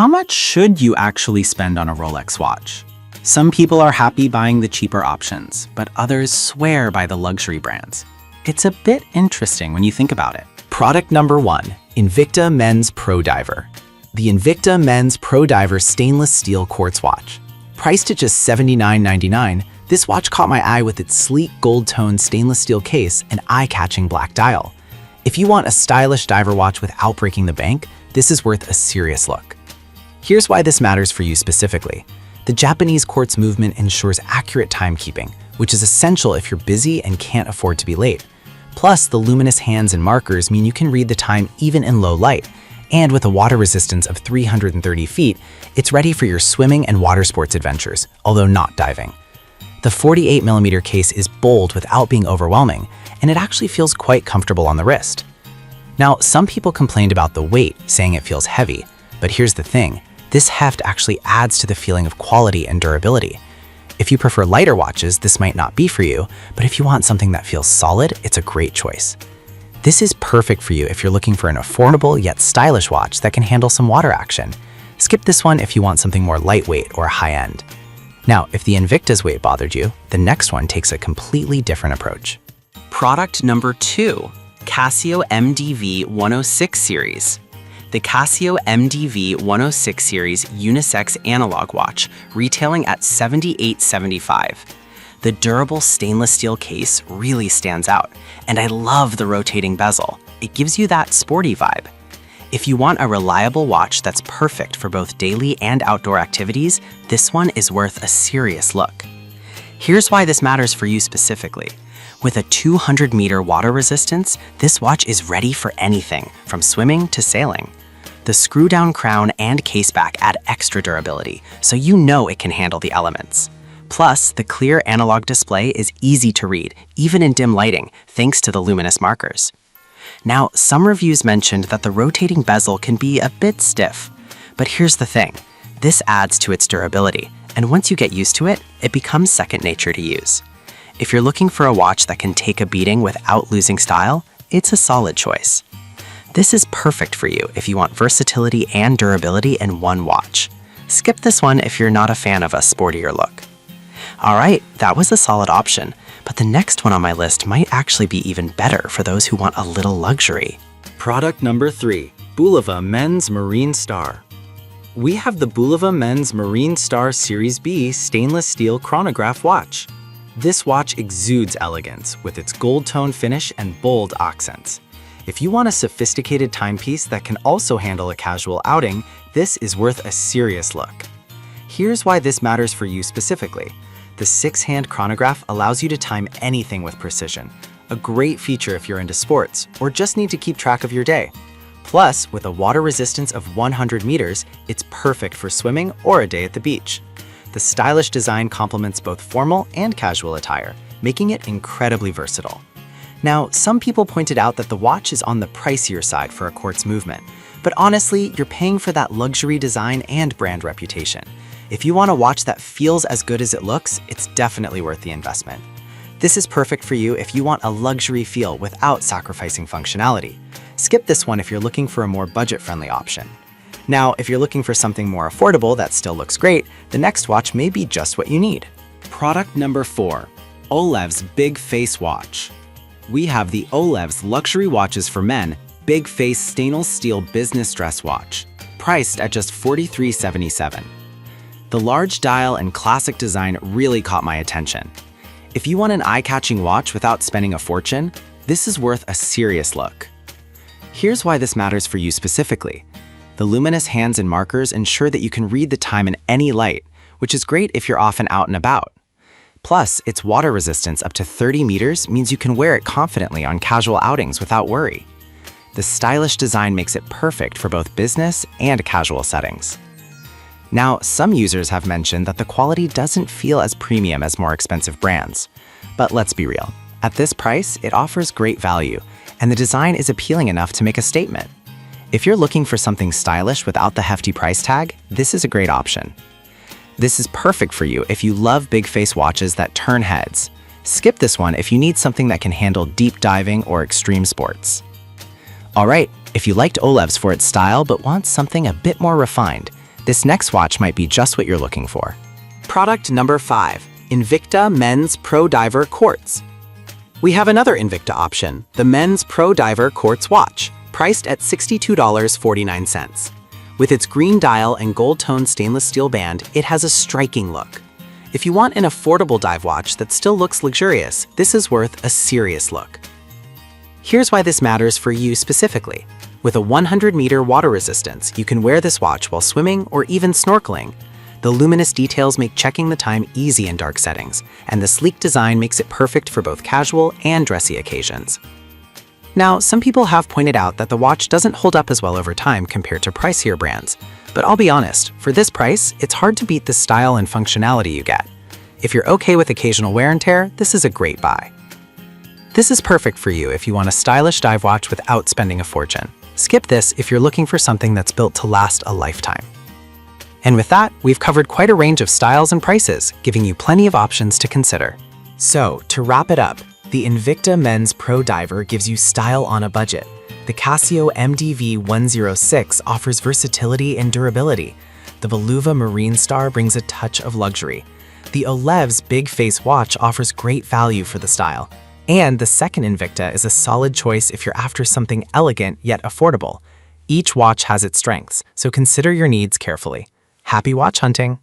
How much should you actually spend on a Rolex watch? Some people are happy buying the cheaper options, but others swear by the luxury brands. It's a bit interesting when you think about it. Product number 1, Invicta Men's Pro Diver. The Invicta Men's Pro Diver stainless steel quartz watch. Priced at just $79.99, this watch caught my eye with its sleek gold-toned stainless steel case and eye-catching black dial. If you want a stylish diver watch without breaking the bank, this is worth a serious look. Here's why this matters for you specifically. The Japanese quartz movement ensures accurate timekeeping, which is essential if you're busy and can't afford to be late. Plus, the luminous hands and markers mean you can read the time even in low light. And with a water resistance of 330 feet, it's ready for your swimming and water sports adventures, although not diving. The 48mm case is bold without being overwhelming, and it actually feels quite comfortable on the wrist. Now, some people complained about the weight, saying it feels heavy, but here's the thing. This heft actually adds to the feeling of quality and durability. If you prefer lighter watches, this might not be for you, but if you want something that feels solid, it's a great choice. This is perfect for you if you're looking for an affordable yet stylish watch that can handle some water action. Skip this one if you want something more lightweight or high-end. Now, if the Invicta's weight bothered you, the next one takes a completely different approach. Product number 2, Casio MDV 106 series. The Casio MDV 106 series unisex analog watch, retailing at $78.75. The durable stainless steel case really stands out, and I love the rotating bezel. It gives you that sporty vibe. If you want a reliable watch that's perfect for both daily and outdoor activities, this one is worth a serious look. Here's why this matters for you specifically. With a 200-meter water resistance, this watch is ready for anything, from swimming to sailing. The screw-down crown and case back add extra durability, so you know it can handle the elements. Plus, the clear analog display is easy to read, even in dim lighting, thanks to the luminous markers. Now, some reviews mentioned that the rotating bezel can be a bit stiff, but here's the thing. This adds to its durability, and once you get used to it, it becomes second nature to use. If you're looking for a watch that can take a beating without losing style, it's a solid choice. This is perfect for you if you want versatility and durability in one watch. Skip this one if you're not a fan of a sportier look. Alright, that was a solid option, but the next one on my list might actually be even better for those who want a little luxury. Product number 3, Bulova Men's Marine Star. We have the Bulova Men's Marine Star Series B stainless steel chronograph watch. This watch exudes elegance with its gold-tone finish and bold accents. If you want a sophisticated timepiece that can also handle a casual outing, this is worth a serious look. Here's why this matters for you specifically. The 6-hand chronograph allows you to time anything with precision, a great feature if you're into sports or just need to keep track of your day. Plus, with a water resistance of 100 meters, it's perfect for swimming or a day at the beach. The stylish design complements both formal and casual attire, making it incredibly versatile. Now, some people pointed out that the watch is on the pricier side for a quartz movement, but honestly, you're paying for that luxury design and brand reputation. If you want a watch that feels as good as it looks, it's definitely worth the investment. This is perfect for you if you want a luxury feel without sacrificing functionality. Skip this one if you're looking for a more budget-friendly option. Now, if you're looking for something more affordable that still looks great, the next watch may be just what you need. Product number 4, Olev's Big Face Watch. We have the Olev's Luxury Watches for Men Big Face Stainless Steel Business Dress Watch, priced at just $43.77. The large dial and classic design really caught my attention. If you want an eye-catching watch without spending a fortune, this is worth a serious look. Here's why this matters for you specifically. The luminous hands and markers ensure that you can read the time in any light, which is great if you're often out and about. Plus, its water resistance up to 30 meters means you can wear it confidently on casual outings without worry. The stylish design makes it perfect for both business and casual settings. Now, some users have mentioned that the quality doesn't feel as premium as more expensive brands. But let's be real. At this price, it offers great value, and the design is appealing enough to make a statement. If you're looking for something stylish without the hefty price tag, this is a great option. This is perfect for you if you love big face watches that turn heads. Skip this one if you need something that can handle deep diving or extreme sports. Alright, if you liked Olev's for its style but want something a bit more refined, This next watch might be just what you're looking for. Product number 5, Invicta Men's Pro Diver Quartz. We have another Invicta option, the Men's Pro Diver Quartz watch, priced at $62.49. With its green dial and gold-toned stainless steel band, it has a striking look. If you want an affordable dive watch that still looks luxurious, this is worth a serious look. Here's why this matters for you specifically. With a 100-meter water resistance, you can wear this watch while swimming or even snorkeling. The luminous details make checking the time easy in dark settings, and the sleek design makes it perfect for both casual and dressy occasions. Now, some people have pointed out that the watch doesn't hold up as well over time compared to pricier brands, but I'll be honest, for this price, it's hard to beat the style and functionality you get. If you're okay with occasional wear and tear, this is a great buy. This is perfect for you if you want a stylish dive watch without spending a fortune. Skip this if you're looking for something that's built to last a lifetime. And with that, we've covered quite a range of styles and prices, giving you plenty of options to consider. So, to wrap it up, the Invicta Men's Pro Diver gives you style on a budget. The Casio MDV 106 offers versatility and durability. The Beluva Marine Star brings a touch of luxury. The Olev's Big Face watch offers great value for the style. And the second Invicta is a solid choice if you're after something elegant yet affordable. Each watch has its strengths, so consider your needs carefully. Happy watch hunting!